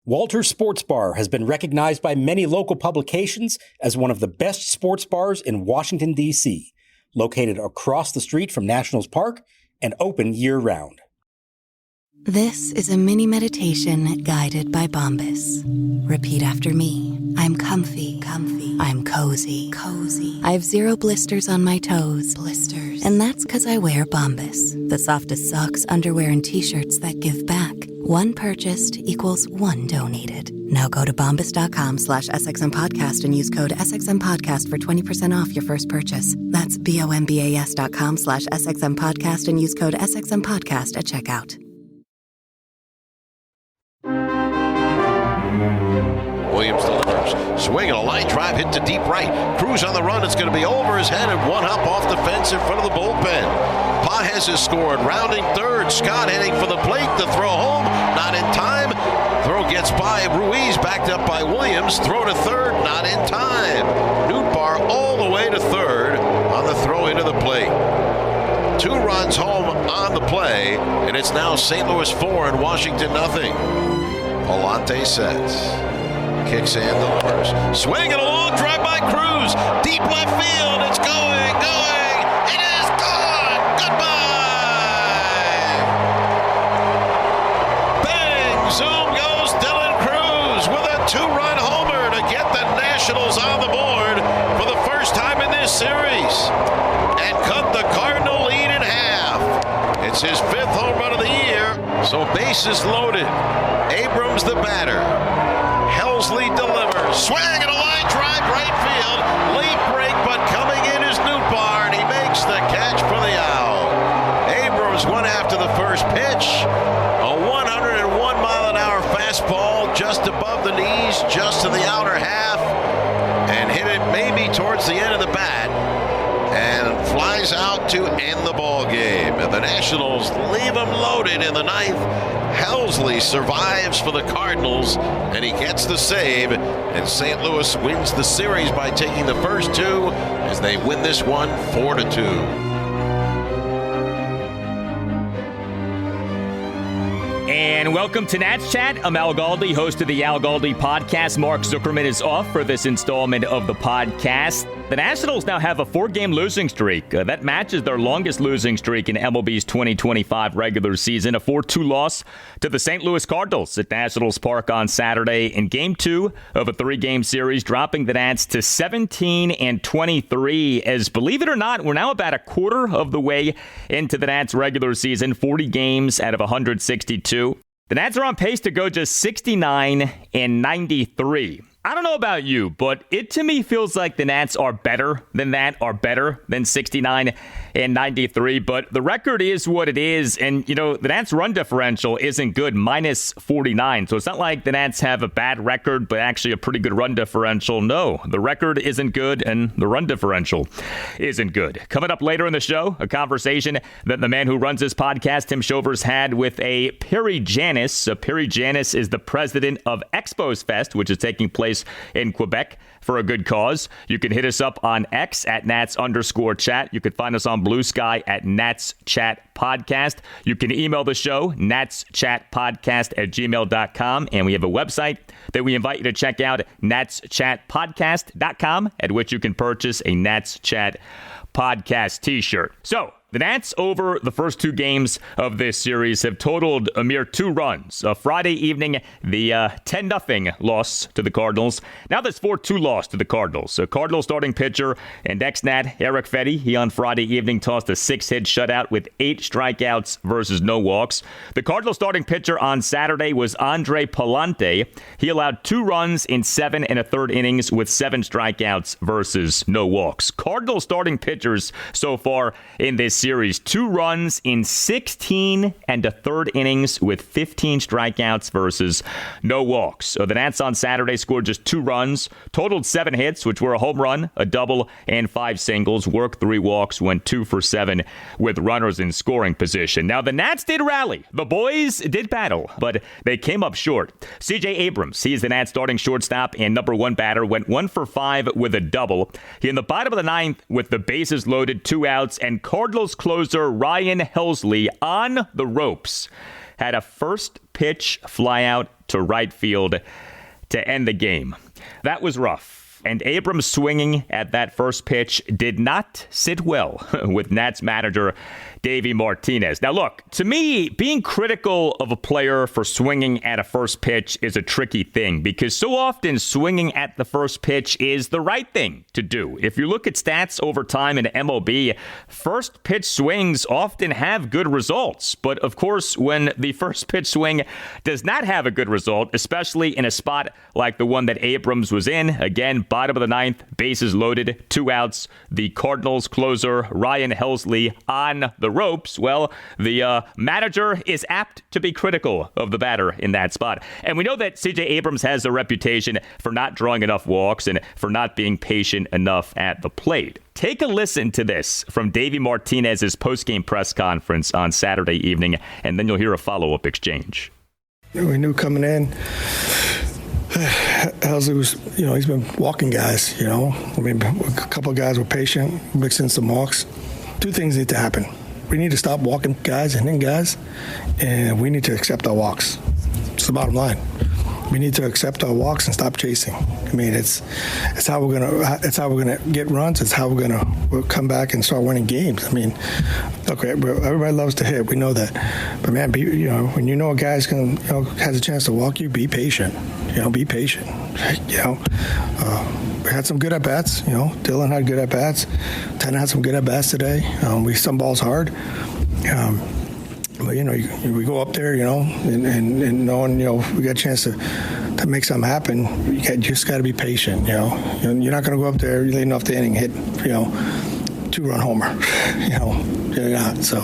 Walter's Sports Bar has been recognized by many local publications as one of the best sports bars in Washington, D.C., located across the street from Nationals Park and open year-round. This is a mini meditation guided by Bombas. Repeat after me. I'm comfy, comfy. I'm cozy, cozy. I have 0 blisters on my toes. Blisters. And that's because I wear Bombas, the softest socks, underwear, and T-shirts that give back. One purchased equals one donated. Now go to bombas.com/SXM Podcast and use code SXM Podcast for 20% off your first purchase. That's BOMBAS.com/SXM Podcast and use code SXM Podcast at checkout. Williams delivers. Swing and a line drive hit to deep right. Cruz on the run. It's going to be over his head and one hop off the fence in front of the bullpen. Pages has scored. Rounding third. Scott heading for the plate. The throw home. Not in time. Throw gets by Ruiz. Backed up by Williams. Throw to third. Not in time. Nootbaar all the way to third on the throw into the plate. 2 runs home on the play. And it's now St. Louis 4 and Washington nothing. Palante sets. Kicks and delivers. Swing and a long drive by Cruz. Deep left field. It's going. It is gone. Goodbye. Bang. Zoom goes Dylan Cruz with a 2-run homer to get the Nationals on the board for the first time in this series and cut the Cardinal lead in half. It's his 5th home run of the year, so bases loaded. Abrams the batter. Helsley delivers. Swing and a line drive right field. Late break, but coming in is Nootbaar, and he makes the catch for the out. Abrams went after the first pitch. A 101-mile-an-hour fastball just above the knees, just to the outer half, and hit it maybe towards the end of the bat, and flies out to end the ball game. And the Nationals leave them loaded in the 9th. Helsley survives for the Cardinals, and he gets the save, and St. Louis wins the series by taking the first 2 as they win this one 4-2. And welcome to Nats Chat. I'm Al Galdi, host of the Al Galdi podcast. Mark Zuckerman is off for this installment of the podcast. The Nationals now have a 4-game losing streak. That matches their longest losing streak in MLB's 2025 regular season. A 4-2 loss to the St. Louis Cardinals at Nationals Park on Saturday in Game 2 of a 3-game series, dropping the Nats to 17-23. As, believe it or not, we're now about a quarter of the way into the Nats regular season, 40 games out of 162. The Nats are on pace to go just 69-93. I don't know about you, but it to me feels like the Nats are better than that, are better than 69-93. But the record is what it is. And, you know, the Nats run differential isn't good, -49. So it's not like the Nats have a bad record, but actually a pretty good run differential. No, the record isn't good and the run differential isn't good. Coming up later in the show, a conversation that the man who runs this podcast, Tim Shovers, had with a Perry Giannis. Perry Giannis is the president of Expos Fest, which is taking place in Quebec for a good cause. You can hit us up on X at Nats_chat. You can find us on Blue Sky at Nats Chat Podcast. You can email the show, natschatpodcast@gmail.com. And we have a website that we invite you to check out, natschatpodcast.com, at which you can purchase a Nats Chat Podcast t-shirt. So, the Nats, over the first 2 games of this series, have totaled a mere 2 runs. Friday evening, the 10-0 loss to the Cardinals. Now this 4-2 loss to the Cardinals. Cardinals starting pitcher and ex-Nat Eric Fedde, he on Friday evening tossed a 6-hit shutout with 8 strikeouts versus no walks. The Cardinals starting pitcher on Saturday was Andre Palante. He allowed 2 runs in 7 1/3 innings with 7 strikeouts versus no walks. Cardinals starting pitchers so far in this series, 2 runs in 16 1/3 innings with 15 strikeouts versus no walks. So the Nats on Saturday scored just 2 runs, totaled 7 hits, which were a home run, a double, and 5 singles, worked 3 walks, went 2 for 7 with runners in scoring position. Now the Nats did rally. The boys did battle, but they came up short. CJ Abrams, he is the Nats starting shortstop and number 1 batter, went 1 for 5 with a double. He in the bottom of the 9th with the bases loaded, 2 outs, and Cardinals closer Ryan Helsley on the ropes had a first pitch fly out to right field to end the game. That was rough. And Abrams swinging at that first pitch did not sit well with Nats manager Davey Martinez. Now, look, to me, being critical of a player for swinging at a first pitch is a tricky thing because so often swinging at the first pitch is the right thing to do. If you look at stats over time in MLB, first pitch swings often have good results. But of course, when the first pitch swing does not have a good result, especially in a spot like the one that Abrams was in, again, bottom of the ninth, bases loaded, 2 outs, the Cardinals closer Ryan Helsley on the ropes, well, the manager is apt to be critical of the batter in that spot. And we know that CJ Abrams has a reputation for not drawing enough walks and for not being patient enough at the plate. Take a listen to this from Davey Martinez's postgame press conference on Saturday evening, and then you'll hear a follow-up exchange. We knew coming in, Helsley was, he's been walking guys, I mean, a couple of guys were patient, mixing some walks. 2 things need to happen. We need to stop walking guys and hitting guys, and we need to accept our walks. It's the bottom line. We need to accept our walks and stop chasing. I mean, it's how we're gonna get runs. It's how we'll come back and start winning games. I mean, okay, everybody loves to hit. We know that, but man, when you know a guy's has a chance to walk you, be patient. Be patient. We had some good at bats. Dylan had good at bats. Tanner had some good at bats today. We some balls hard. But, we go up there, and knowing, we got a chance to make something happen. You just got to be patient, You're not going to go up there leading off the inning, hit, 2-run homer, You're not. So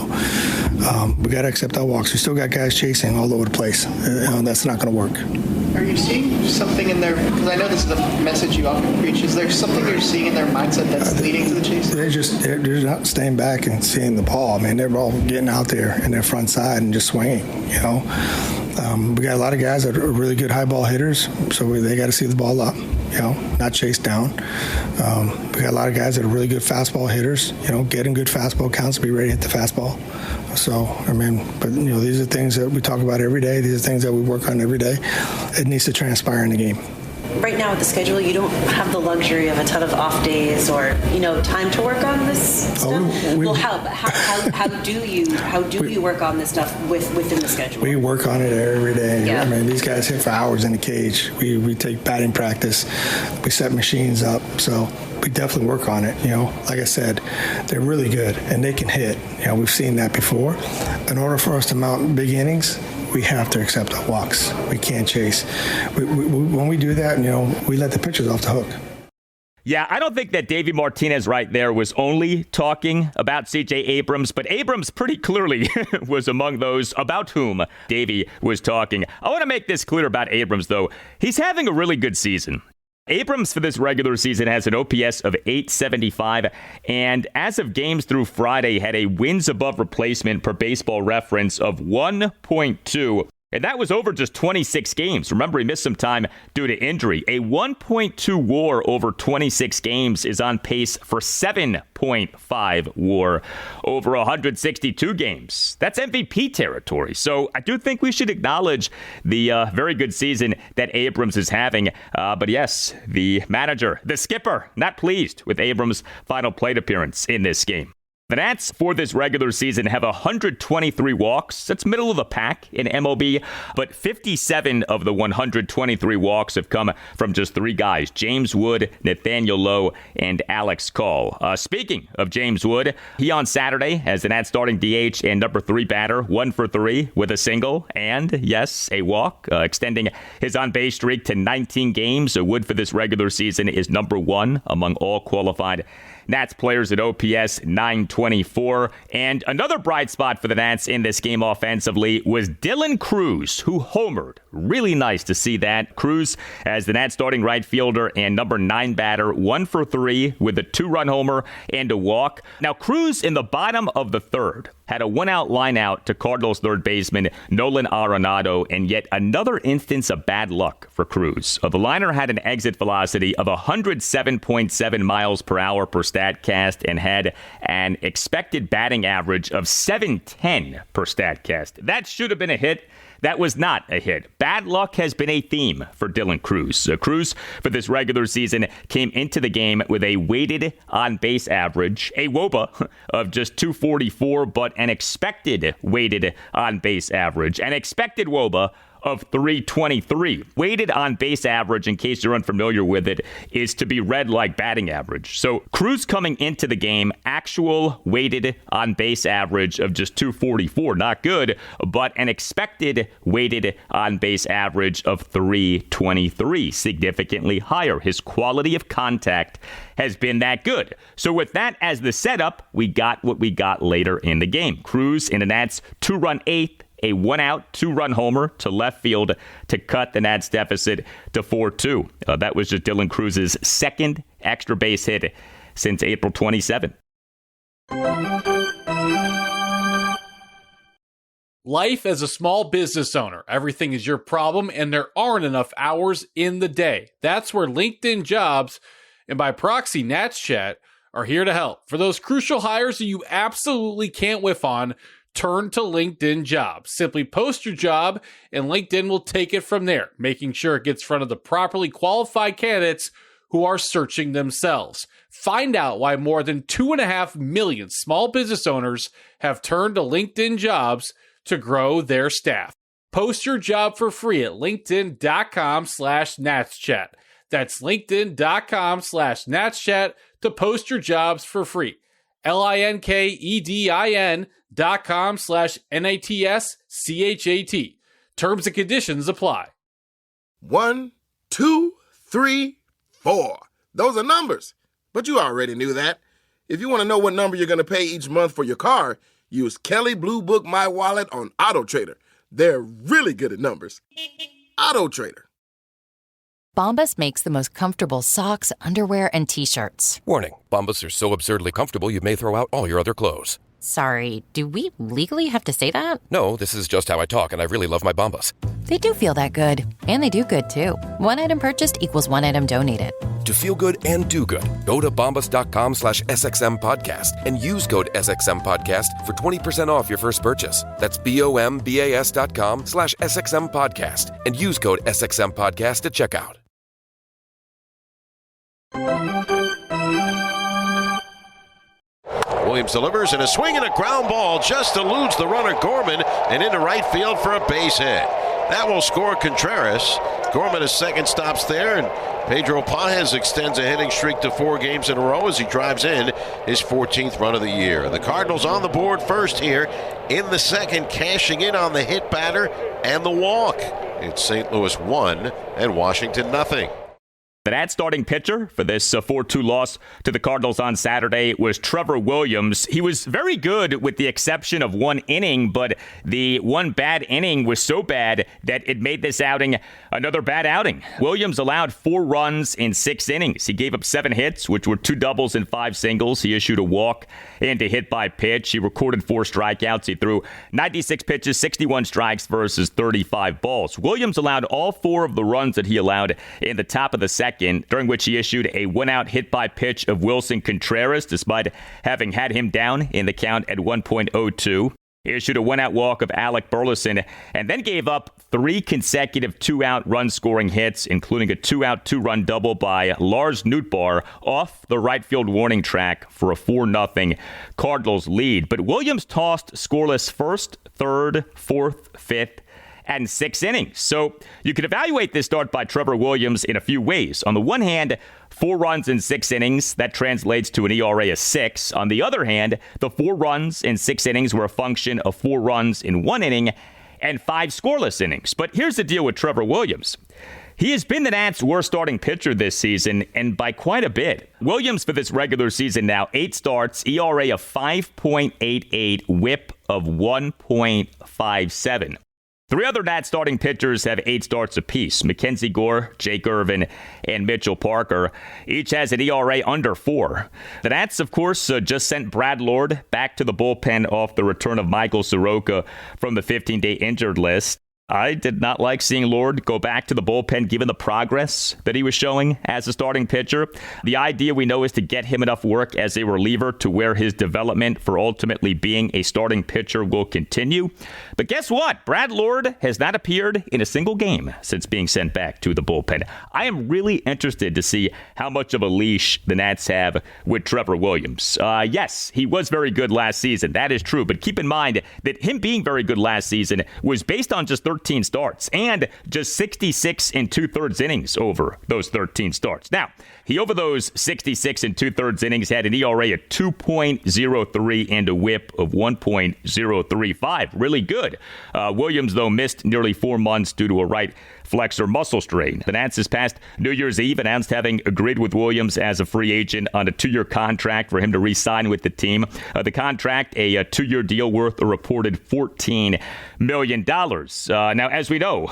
we got to accept our walks. We still got guys chasing all over the place. That's not going to work. Are you seeing something in their, because I know this is the message you often preach, is there something you're seeing in their mindset that's leading to the chase? They're not staying back and seeing the ball. I mean, they're all getting out there in their front side and just swinging, We got a lot of guys that are really good high ball hitters, so they got to see the ball up, not chase down. We got a lot of guys that are really good fastball hitters, getting good fastball counts, be ready to hit the fastball. So, but these are things that we talk about every day. These are things that we work on every day. It needs to transpire in the game. Right now with the schedule, you don't have the luxury of a ton of off days or time to work on this stuff. How do you work on this stuff within the schedule? We work on it every day. Yeah. I mean, these guys hit for hours in the cage. We take batting practice. We set machines up. So we definitely work on it. Like I said, they're really good and they can hit. We've seen that before. In order for us to mount big innings, we have to accept our walks. We can't chase. When we do that, we let the pitchers off the hook. Yeah, I don't think that Davey Martinez right there was only talking about CJ Abrams, but Abrams pretty clearly was among those about whom Davey was talking. I want to make this clear about Abrams, though. He's having a really good season. Abrams for this regular season has an OPS of .875, and as of games through Friday, had a wins above replacement per Baseball Reference of 1.2. And that was over just 26 games. Remember, he missed some time due to injury. A 1.2 WAR over 26 games is on pace for 7.5 WAR over 162 games. That's MVP territory. So I do think we should acknowledge the very good season that Abrams is having. But yes, the manager, the skipper, not pleased with Abrams' final plate appearance in this game. The Nats for this regular season have 123 walks. That's middle of the pack in MLB, but 57 of the 123 walks have come from just 3 guys, James Wood, Nathaniel Lowe, and Alex Call. Speaking of James Wood, he on Saturday as the Nats starting DH and number 3 batter, 1 for 3 with a single and, yes, a walk, extending his on-base streak to 19 games. So Wood for this regular season is number 1 among all qualified Nats players at OPS 924. And another bright spot for the Nats in this game offensively was Dylan Cruz, who homered Really nice to see that. Cruz, as the Nats starting right fielder and number 9 batter, 1 for 3 with a 2-run homer and a walk. Now, Cruz in the bottom of the third had a 1-out line out to Cardinals third baseman Nolan Arenado, and yet another instance of bad luck for Cruz. The liner had an exit velocity of 107.7 miles per hour per StatCast and had an expected batting average of 710 per StatCast. That should have been a hit. That was not a hit. Bad luck has been a theme for Dylan Cruz. Cruz, for this regular season, came into the game with a weighted on-base average, a WOBA of just 244, but an expected weighted on-base average, an expected WOBA of 323. Weighted on base average, in case you're unfamiliar with it, is to be read like batting average. So Cruz coming into the game, actual weighted on base average of just 244. Not good, but an expected weighted on base average of 323. Significantly higher. His quality of contact has been that good. So with that as the setup, we got what we got later in the game. Cruz in the Nats 2-run 8th, a 1-out, 2-run homer to left field to cut the Nats deficit to 4-2. That was just Dylan Cruz's second extra base hit since April 27. Life as a small business owner, everything is your problem and there aren't enough hours in the day. That's where LinkedIn Jobs, and by proxy Nats Chat, are here to help. For those crucial hires that you absolutely can't whiff on, turn to LinkedIn Jobs. Simply post your job and LinkedIn will take it from there, making sure it gets in front of the properly qualified candidates who are searching themselves. Find out why more than 2.5 million small business owners have turned to LinkedIn Jobs to grow their staff. Post your job for free at linkedin.com/natschat. That's linkedin.com/natschat to post your jobs for free. linkedin.com/NATSCHAT. Terms and conditions apply. 1, 2, 3, 4. Those are numbers. But you already knew that. If you want to know what number you're going to pay each month for your car, use Kelly Blue Book My Wallet on Auto Trader. They're really good at numbers. Auto Trader. Bombas makes the most comfortable socks, underwear, and T-shirts. Warning, Bombas are so absurdly comfortable you may throw out all your other clothes. Sorry, do we legally have to say that? No, this is just how I talk, and I really love my Bombas. They do feel that good. And they do good, too. One item purchased equals one item donated. To feel good and do good, go to bombas.com/SXM podcast and use code SXM podcast for 20% off your first purchase. That's BOMBAS.com/SXM podcast and use code SXM podcast at checkout. Williams delivers, and a swing and a ground ball just eludes the runner Gorman and into right field for a base hit. That will score Contreras. Gorman, his second stops there, and Pedro Paez extends a hitting streak to 4 games in a row as he drives in his 14th run of the year. The Cardinals on the board first here in the second, cashing in on the hit batter and the walk. It's St. Louis 1 and Washington 0. The Nats starting pitcher for this 4-2 loss to the Cardinals on Saturday was Trevor Williams. He was very good with the exception of one inning, but the one bad inning was so bad that it made this outing another bad outing. Williams allowed 4 runs in 6 innings. He gave up 7 hits, which were 2 doubles and 5 singles. He issued a walk and a hit by pitch. He recorded 4 strikeouts. He threw 96 pitches, 61 strikes versus 35 balls. Williams allowed all 4 of the runs that he allowed in the top of the second, during which he issued a 1-out hit by pitch of Wilson Contreras, despite having had him down in the count at 1.02. He issued a 1-out walk of Alec Burleson, and then gave up 3 consecutive 2-out run-scoring hits, including a 2-out 2-run double by Lars Nootbaar off the right field warning track for a 4-0 Cardinals lead. But Williams tossed scoreless first, third, fourth, fifth, and 6 innings. So you can evaluate this start by Trevor Williams in a few ways. On the one hand, 4 runs in 6 innings. That translates to an ERA of 6. On the other hand, the 4 runs in 6 innings were a function of 4 runs in 1 inning and 5 scoreless innings. But here's the deal with Trevor Williams. He has been the Nats' worst starting pitcher this season, and by quite a bit. Williams for this regular season now, 8 starts, ERA of 5.88, whip of 1.57. Three other Nats starting pitchers have 8 starts apiece. Mackenzie Gore, Jake Irvin, and Mitchell Parker. Each has an ERA under 4. The Nats, of course, just sent Brad Lord back to the bullpen off the return of Michael Soroka from the 15-day injured list. I did not like seeing Lord go back to the bullpen given the progress that he was showing as a starting pitcher. The idea we know is to get him enough work as a reliever to where his development for ultimately being a starting pitcher will continue. But guess what? Brad Lord has not appeared in a single game since being sent back to the bullpen. I am really interested to see how much of a leash the Nats have with Trevor Williams. Yes, he was very good last season. That is true. But keep in mind that him being very good last season was based on just 13 starts and just 66 and 2/3 innings over those 13 starts. Now, he over those 66 and 2/3 innings had an ERA of 2.03 and a whip of 1.035. Really good. Williams, though, missed nearly 4 months due to a right flexor muscle strain. The Nats this past New Year's Eve announced having agreed with Williams as a free agent on a 2-year contract for him to re-sign with the team. The contract, a 2-year deal worth a reported $14 million. Now, as we know,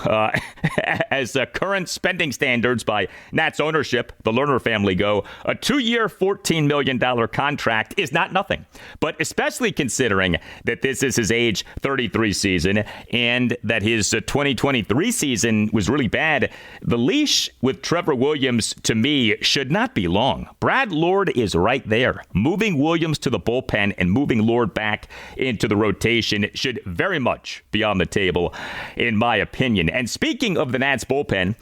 as current spending standards by Nats ownership, the Lerner family go, a 2-year, $14 million contract is not nothing. But especially considering that this is his age 33 season and that his 2023 season was really bad, the leash with Trevor Williams, to me, should not be long. Brad Lord is right there. Moving Williams to the bullpen and moving Lord back into the rotation should very much be on the table, in my opinion. And speaking of the Nats bullpen,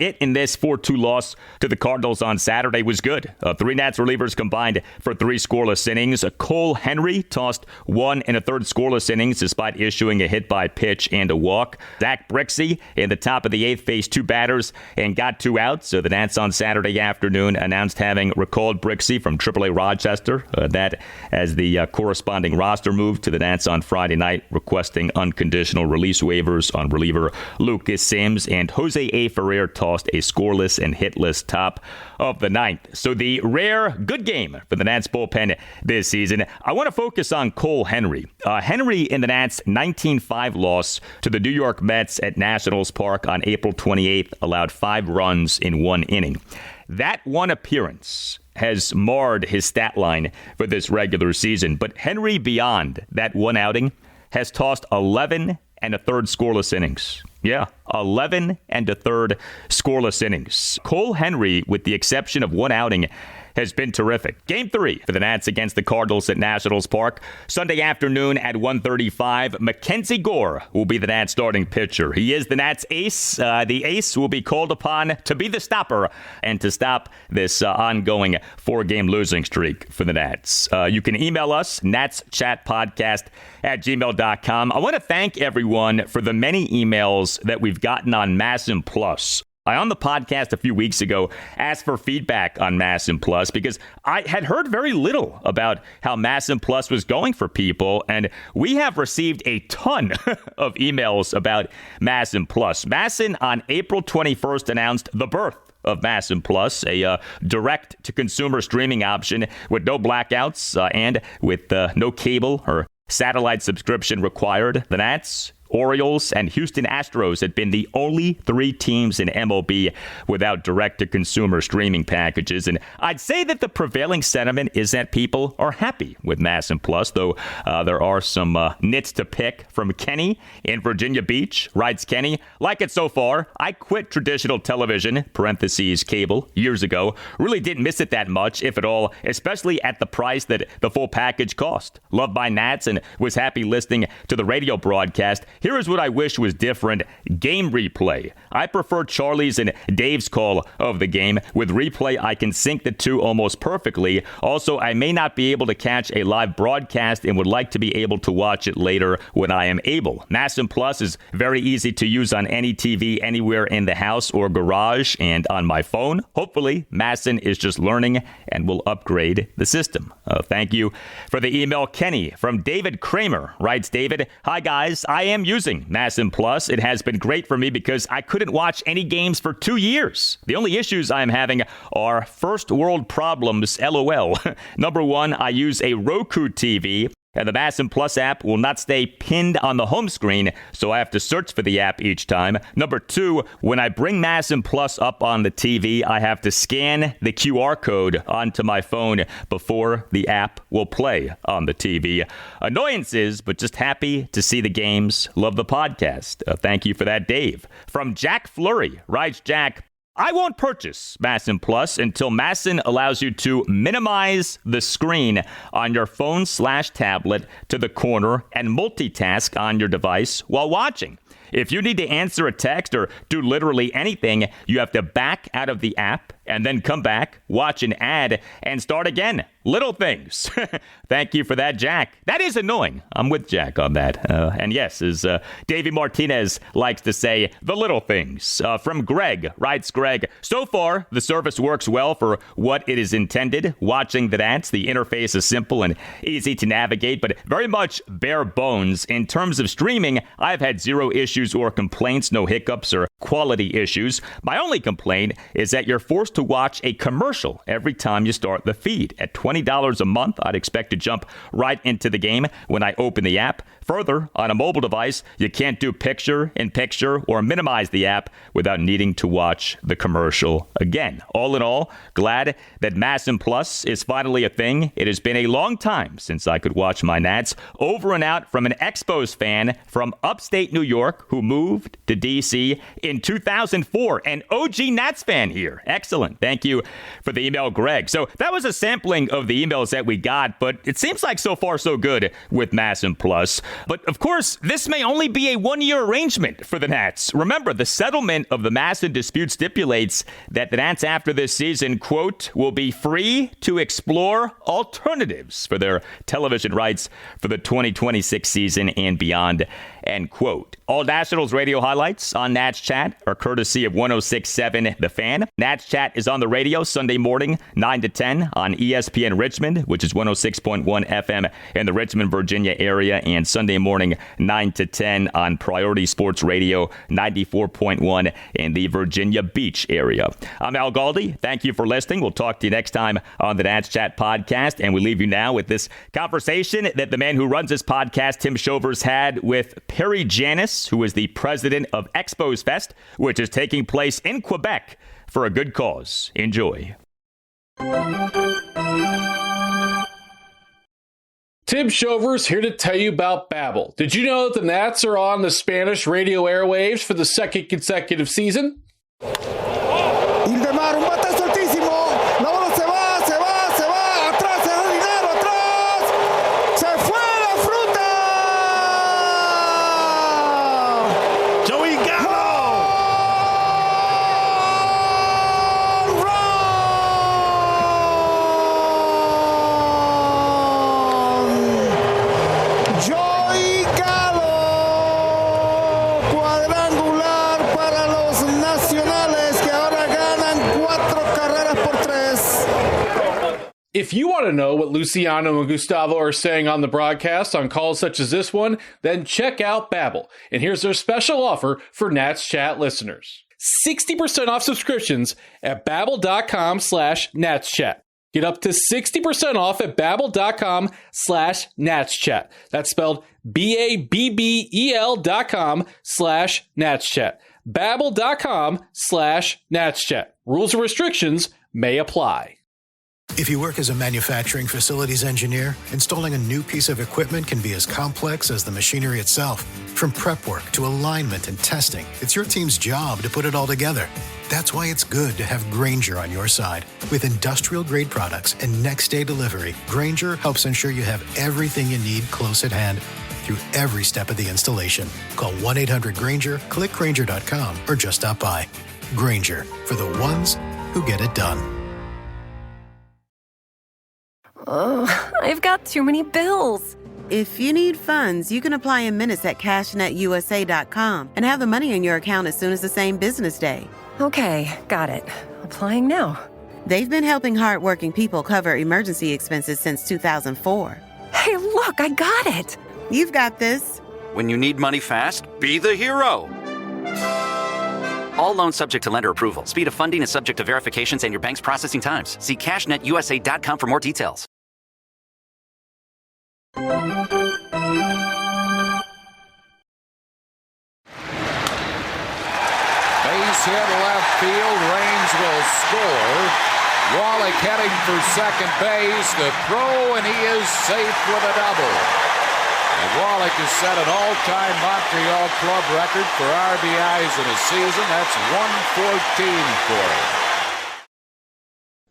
it in this 4-2 loss to the Cardinals on Saturday was good. 3 Nats relievers combined for 3 scoreless innings. Cole Henry tossed 1 1/3 scoreless innings despite issuing a hit by pitch and a walk. Zach Brixey in the top of the 8th faced 2 batters and got 2 outs. So the Nats on Saturday afternoon announced having recalled Brixey from AAA Rochester. That as the corresponding roster move to the Nats on Friday night, requesting unconditional release waivers on reliever Lucas Sims, and Jose A. Ferrer tossed a scoreless and hitless top of the 9th. So the rare good game for the Nats bullpen this season. I want to focus on Cole Henry. Henry in the Nats' 19-5 loss to the New York Mets at Nationals Park on April 28th allowed 5 runs in 1 inning. That one appearance has marred his stat line for this regular season, but Henry, beyond that one outing, has tossed 11 1/3 scoreless innings. Yeah, 11 1/3 scoreless innings. Cole Henry, with the exception of one outing, has been terrific. Game 3 for the Nats against the Cardinals at Nationals Park. Sunday afternoon at 1:35, Mackenzie Gore will be the Nats starting pitcher. He is the Nats ace. The ace will be called upon to be the stopper and to stop this ongoing 4-game losing streak for the Nats. You can email us, natschatpodcast@gmail.com. I want to thank everyone for the many emails that we've gotten on MASN Plus. I, on the podcast a few weeks ago, asked for feedback on MASN Plus because I had heard very little about how MASN Plus was going for people, and we have received a ton of emails about MASN Plus. MASN on April 21st announced the birth of MASN Plus, a direct-to-consumer streaming option with no blackouts and with no cable or satellite subscription required. The Nats, Orioles, and Houston Astros had been the only 3 teams in MLB without direct-to-consumer streaming packages. And I'd say that the prevailing sentiment is that people are happy with MASN Plus, though there are some nits to pick. From Kenny in Virginia Beach, writes Kenny, like it so far. I quit traditional television, parentheses cable, years ago. Really didn't miss it that much, if at all, especially at the price that the full package cost. Loved my Nats and was happy listening to the radio broadcast. Here is what I wish was different. Game replay. I prefer Charlie's and Dave's call of the game. With replay, I can sync the two almost perfectly. Also, I may not be able to catch a live broadcast and would like to be able to watch it later when I am able. MASN Plus is very easy to use on any TV anywhere in the house or garage and on my phone. Hopefully, MASN is just learning and will upgrade the system. Thank you for the email. Kenny from David Kramer writes, David, hi guys, I am using MASN Plus. It has been great for me because I couldn't watch any games for 2 years. The only issues I'm having are first world problems, LOL. Number 1, I use a Roku TV And the MASN Plus app will not stay pinned on the home screen, so I have to search for the app each time. Number 2, when I bring MASN Plus up on the TV, I have to scan the QR code onto my phone before the app will play on the TV. Annoyances, but just happy to see the games. Love the podcast. Thank you for that, Dave. From Jack Fleury, writes Jack, I won't purchase MASN Plus until MASN allows you to minimize the screen on your phone/tablet to the corner and multitask on your device while watching. If you need to answer a text or do literally anything, you have to back out of the app and then come back, watch an ad, and start again. Little things. Thank you for that, Jack. That is annoying. I'm with Jack on that. And yes, as Davey Martinez likes to say, the little things. From Greg, writes Greg, so far, the service works well for what it is intended. Watching the dance, the interface is simple and easy to navigate, but very much bare bones. In terms of streaming, I've had zero issues or complaints, no hiccups or quality issues. My only complaint is that you're forced to watch a commercial every time you start the feed. At $20 a month, I'd expect to jump right into the game when I open the app. Further, on a mobile device, you can't do picture-in-picture or minimize the app without needing to watch the commercial again. All in all, glad that MASN Plus is finally a thing. It has been a long time since I could watch my Nats. Over and out from an Expos fan from upstate New York who moved to D.C. in 2004. An OG Nats fan here. Excellent. Thank you for the email, Greg. So that was a sampling of the emails that we got, but it seems like so far so good with MASN Plus. But of course, this may only be a one-year arrangement for the Nats. Remember, the settlement of the MASN dispute stipulates that the Nats after this season, quote, will be free to explore alternatives for their television rights for the 2026 season and beyond, end quote. All Nationals radio highlights on Nats Chat are courtesy of 106.7 The Fan. Nats Chat is on the radio Sunday morning, 9 to 10 on ESPN Richmond, which is 106.1 FM in the Richmond, Virginia area, and Sunday morning, 9 to 10 on Priority Sports Radio, 94.1 in the Virginia Beach area. I'm Al Galdi. Thank you for listening. We'll talk to you next time on the Nats Chat podcast, and we leave you now with this conversation that the man who runs this podcast, Tim Shovers, had with Perry Giannis, who is the president of Expos Fest, which is taking place in Quebec for a good cause. Enjoy. Tim Shovers here to tell you about Babbel. Did you know that the Nats are on the Spanish radio airwaves for the second consecutive season? If you want to know what Luciano and Gustavo are saying on the broadcast on calls such as this one, then check out Babbel. And here's their special offer for Nats Chat listeners. 60% off subscriptions at babbel.com/natschat. Get up to 60% off at babbel.com/natschat. That's spelled BABBEL.com/natschat. Babbel.com/natschat. Rules and restrictions may apply. If you work as a manufacturing facilities engineer, installing a new piece of equipment can be as complex as the machinery itself. From prep work to alignment and testing, it's your team's job to put it all together. That's why it's good to have Grainger on your side. With industrial-grade products and next-day delivery, Grainger helps ensure you have everything you need close at hand through every step of the installation. Call 1-800-GRAINGER, click Grainger.com, or just stop by. Grainger, for the ones who get it done. Oh, I've got too many bills. If you need funds, you can apply in minutes at CashNetUSA.com and have the money in your account as soon as the same business day. Okay, got it. Applying now. They've been helping hardworking people cover emergency expenses since 2004. Hey, look, I got it. You've got this. When you need money fast, be the hero. All loans subject to lender approval. Speed of funding is subject to verifications and your bank's processing times. See CashNetUSA.com for more details. Base hit left field. Raines will score. Wallach heading for second base. The throw, and he is safe with a double. And Wallach has set an all-time Montreal club record for RBIs in a season. That's 114 for him.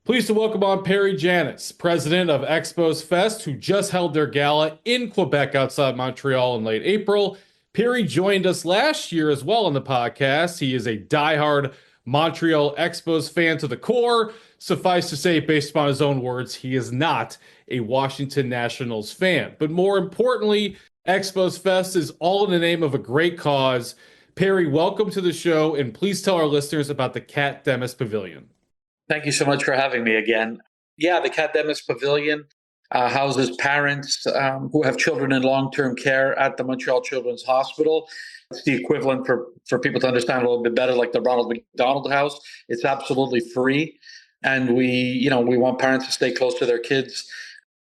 Pleased to welcome on Perry Giannis, president of Expos Fest, who just held their gala in Quebec outside Montreal in late April. Perry joined us last year as well on the podcast. He is a diehard Montreal Expos fan to the core. Suffice to say, based upon his own words, he is not a Washington Nationals fan. But more importantly, Expos Fest is all in the name of a great cause. Perry, welcome to the show, and please tell our listeners about the Cat Demis Pavilion. Thank you so much for having me again. Yeah, the Cat Demis Pavilion houses parents who have children in long-term care at the Montreal Children's Hospital. It's the equivalent for people to understand a little bit better, like the Ronald McDonald House. It's absolutely free. And we want parents to stay close to their kids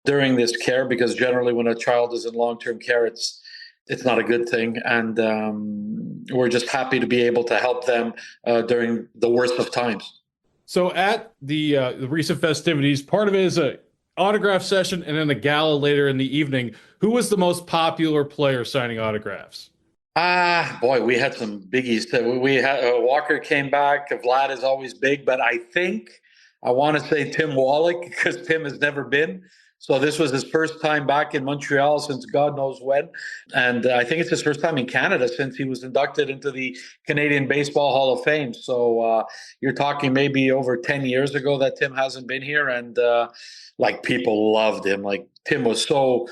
during this care, because generally when a child is in long-term care, it's not a good thing. And we're just happy to be able to help them during the worst of times. So at the recent festivities, part of it is a autograph session and then a gala later in the evening. Who was the most popular player signing autographs? Boy, we had some biggies. We had Walker came back. Vlad is always big, but I want to say Tim Wallach, because Tim has never been. So this was his first time back in Montreal since God knows when. And I think it's his first time in Canada since he was inducted into the Canadian Baseball Hall of Fame. So you're talking maybe over 10 years ago that Tim hasn't been here. And people loved him. Like Tim was so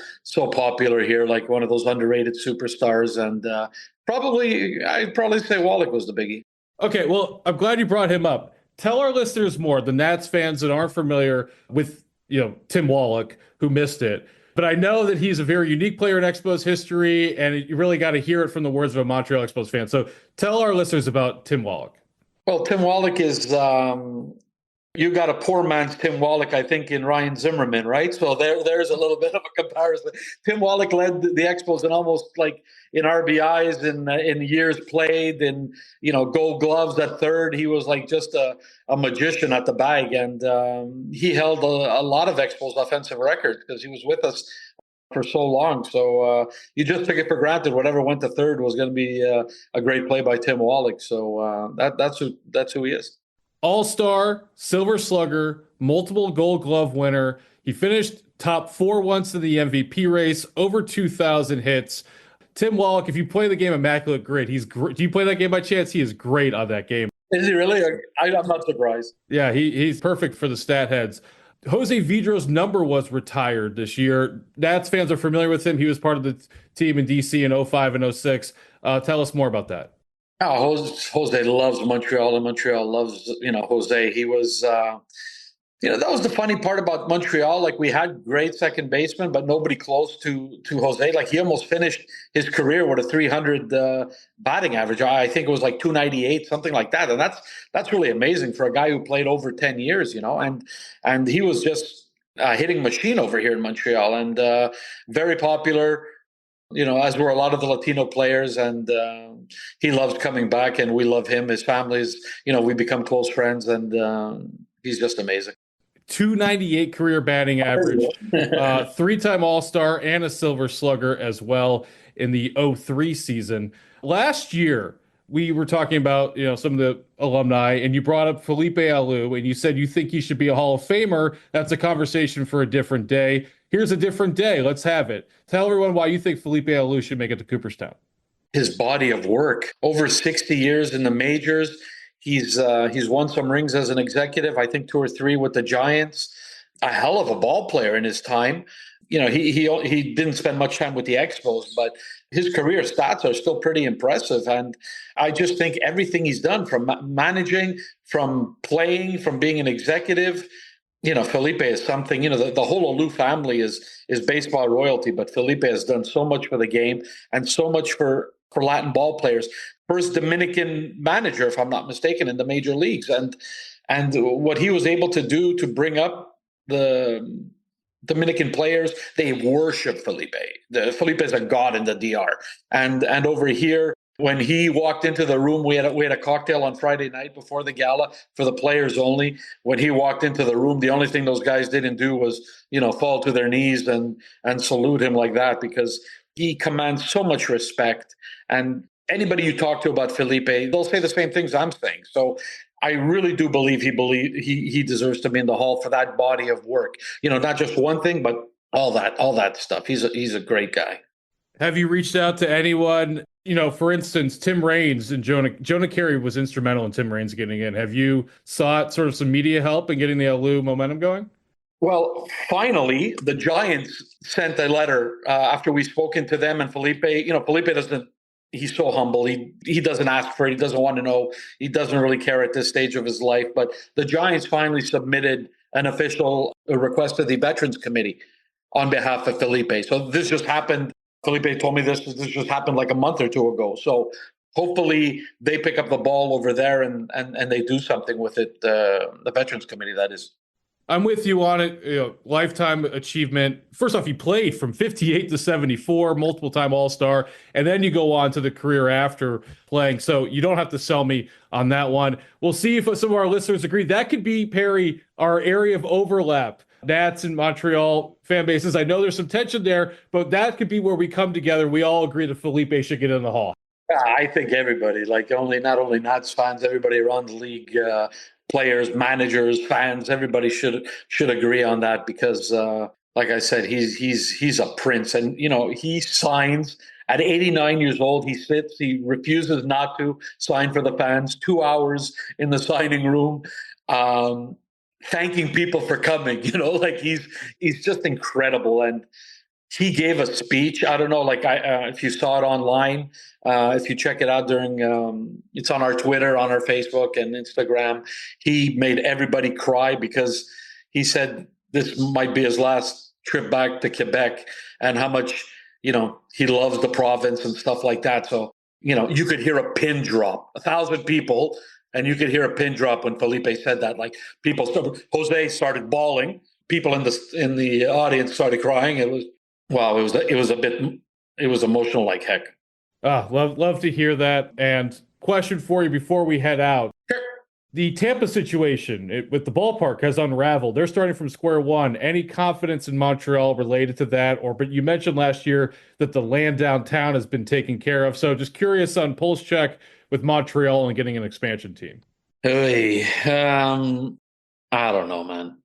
popular here, like one of those underrated superstars. And I'd probably say Wallach was the biggie. Okay, well, I'm glad you brought him up. Tell our listeners more, the Nats fans that aren't familiar with Tim Wallach, who missed it. But I know that he's a very unique player in Expos history, and you really got to hear it from the words of a Montreal Expos fan. So tell our listeners about Tim Wallach. Well, Tim Wallach is, you got a poor man's Tim Wallach, I think, in Ryan Zimmerman, right? So there's a little bit of a comparison. Tim Wallach led the Expos in almost in RBIs in years played, and Gold Gloves at third. He was just a magician at the bag, and he held a lot of Expos offensive records because he was with us for so long. So you just took it for granted. Whatever went to third was going to be a great play by Tim Wallach. So that's who he is. All-star, Silver Slugger, multiple Gold Glove winner. He finished top 4 once in the MVP race, over 2,000 hits. Tim Wallach, if you play the game Immaculate Grid, he's great. Do you play that game by chance? He is great on that game. Is he really? I'm not surprised. Yeah, he's perfect for the stat heads. Jose Vidro's number was retired this year. Nats fans are familiar with him. He was part of the team in DC in 05 and 06. Tell us more about that. Oh, Jose loves Montreal, and Montreal loves, Jose. He was, that was the funny part about Montreal. We had great second basemen, but nobody close to Jose. He almost finished his career with a 300 batting average. I think it was 298, something like that. And that's really amazing for a guy who played over 10 years, and he was just a hitting machine over here in Montreal, and very popular. As were a lot of the Latino players, and he loves coming back, and we love him. His family's, we become close friends, and he's just amazing. 298 career batting average, 3-time All-Star and a Silver Slugger as well in the 03 season. Last year, we were talking about, some of the alumni, and you brought up Felipe Alou, and you said you think he should be a Hall of Famer. That's a conversation for a different day. Here's a different day. Let's have it. Tell everyone why you think Felipe Alou should make it to Cooperstown. His body of work, over 60 years in the majors. He's won some rings as an executive, I think 2 or 3 with the Giants. A hell of a ball player in his time. He didn't spend much time with the Expos, but his career stats are still pretty impressive. And I just think everything he's done, from managing, from playing, from being an executive, Felipe is something. The whole Alou family is baseball royalty, but Felipe has done so much for the game and so much for Latin ball players. First Dominican manager, if I'm not mistaken, in the major leagues, and what he was able to do to bring up the Dominican players, they worship Felipe. Felipe is a god in the DR. And over here, when he walked into the room, we had a cocktail on Friday night before the gala for the players only. When he walked into the room, the only thing those guys didn't do was, fall to their knees and salute him like that, because he commands so much respect. And anybody you talk to about Felipe, they'll say the same things I'm saying. So I really do believe he deserves to be in the Hall for that body of work. Not just one thing, but all that stuff. He's a great guy. Have you reached out to anyone? For instance, Tim Raines and Jonah Carey was instrumental in Tim Raines getting in. Have you sought sort of some media help in getting the Alou momentum going? Well, finally, the Giants sent a letter after we spoken to them, and Felipe. Felipe doesn't. He's so humble. He doesn't ask for it. He doesn't want to know. He doesn't really care at this stage of his life. But the Giants finally submitted an official request to the Veterans Committee on behalf of Felipe. So this just happened. Felipe told me this just happened like a month or two ago. So hopefully they pick up the ball over there and they do something with it. The Veterans Committee, that is. I'm with you on it. Lifetime achievement. First off, you played from 58 to 74, multiple-time All-Star, and then you go on to the career after playing. So you don't have to sell me on that one. We'll see if some of our listeners agree. That could be, Perry, our area of overlap. Nats and Montreal fan bases. I know there's some tension there, but that could be where we come together. We all agree that Felipe should get in the Hall. I think everybody, not only Nats fans, everybody around the league, players, managers, fans, everybody should agree on that, because like I said, he's a prince. And he signs at 89 years old. He sits, he refuses not to sign for the fans, 2 hours in the signing room, thanking people for coming. He's just incredible. And he gave a speech. I don't know, if you saw it online, if you check it out during, it's on our Twitter, on our Facebook and Instagram. He made everybody cry because he said this might be his last trip back to Quebec, and how much, he loves the province and stuff like that. So, you could hear a pin drop, 1,000 people, and you could hear a pin drop when Felipe said that. Like, Jose started bawling. People in the audience started crying. It was emotional like heck. Love to hear that. And question for you before we head out. Sure. The Tampa situation with the ballpark has unraveled. They're starting from square one. Any confidence in Montreal related to that? But you mentioned last year that the land downtown has been taken care of. So just curious on pulse check with Montreal and getting an expansion team. Hey, I don't know, man.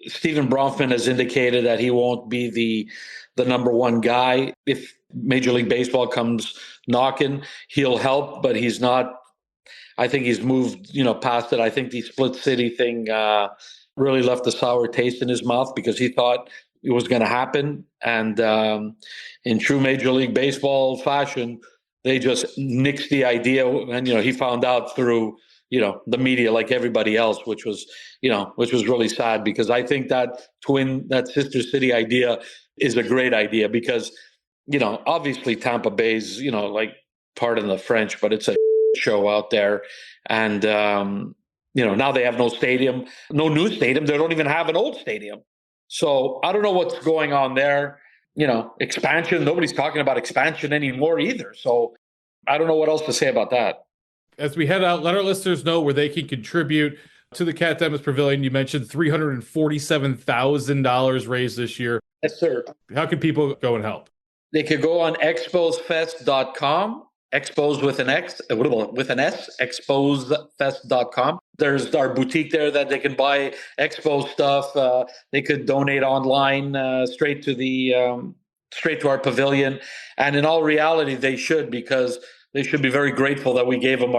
Stephen Bronfman has indicated that he won't be the number one guy. If Major League Baseball comes knocking, he'll help, but he's not. I think he's moved, past it. I think the split city thing really left a sour taste in his mouth, because he thought it was going to happen. And in true Major League Baseball fashion, they just nixed the idea. And, he found out through, the media, like everybody else, which was really sad, because I think that sister city idea is a great idea, because, obviously Tampa Bay's, pardon the French, but it's a show out there. And, now they have no stadium, no new stadium. They don't even have an old stadium. So I don't know what's going on there. Expansion. Nobody's talking about expansion anymore either. So I don't know what else to say about that. As we head out, let our listeners know where they can contribute to the Cat Demis Pavilion. You mentioned $347,000 raised this year. Yes, sir. How can people go and help? They could go on exposfest.com, Expos with an X, with an S, exposfest.com. There's our boutique there that they can buy Expos stuff. They could donate online straight to our pavilion. And in all reality, they should, because they should be very grateful that we gave up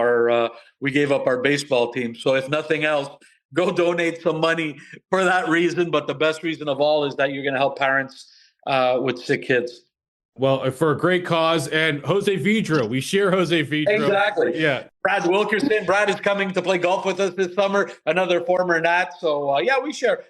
our baseball team. So if nothing else, go donate some money for that reason. But the best reason of all is that you're going to help parents with sick kids. Well, for a great cause. And Jose Vidro, we share Jose Vidro. Exactly. Yeah. Brad Wilkerson. Brad is coming to play golf with us this summer. Another former Nat. So we share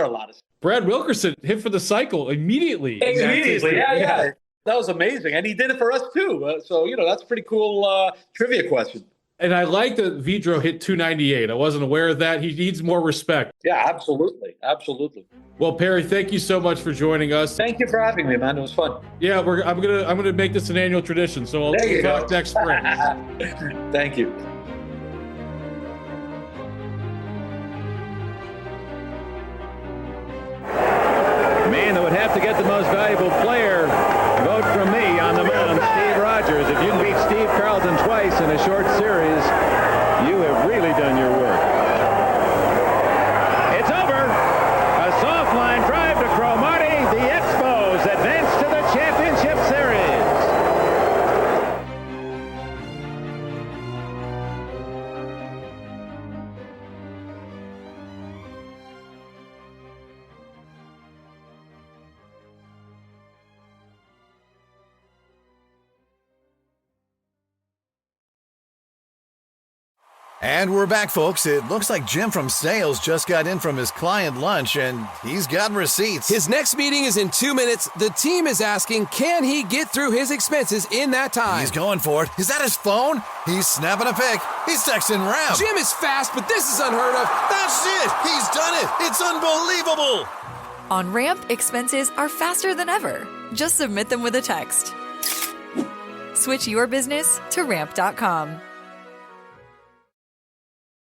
a lot of stuff. Brad Wilkerson hit for the cycle immediately. Yeah. That was amazing. And he did it for us too. So, that's a pretty cool trivia question. And I like that Vidro hit 298. I wasn't aware of that. He needs more respect. Yeah, absolutely. Absolutely. Well, Perry, thank you so much for joining us. Thank you for having me, man. It was fun. Yeah, I'm gonna make this an annual tradition. So we'll talk next spring. Thank you. Man that would have to get the most valuable player vote from me on the mound, Steve Rogers. If you can beat Steve Carlton twice in a short series, you have really done your work. It's over. A soft line drive to Cromartie. The Expos advance to the championship series. And we're back, folks. It looks like Jim from sales just got in from his client lunch, and he's got receipts. His next meeting is in 2 minutes. The team is asking, can he get through his expenses in that time? He's going for it. Is that his phone? He's snapping a pic. He's texting Ramp. Jim is fast, but this is unheard of. That's it. He's done it. It's unbelievable. On Ramp, expenses are faster than ever. Just submit them with a text. Switch your business to Ramp.com.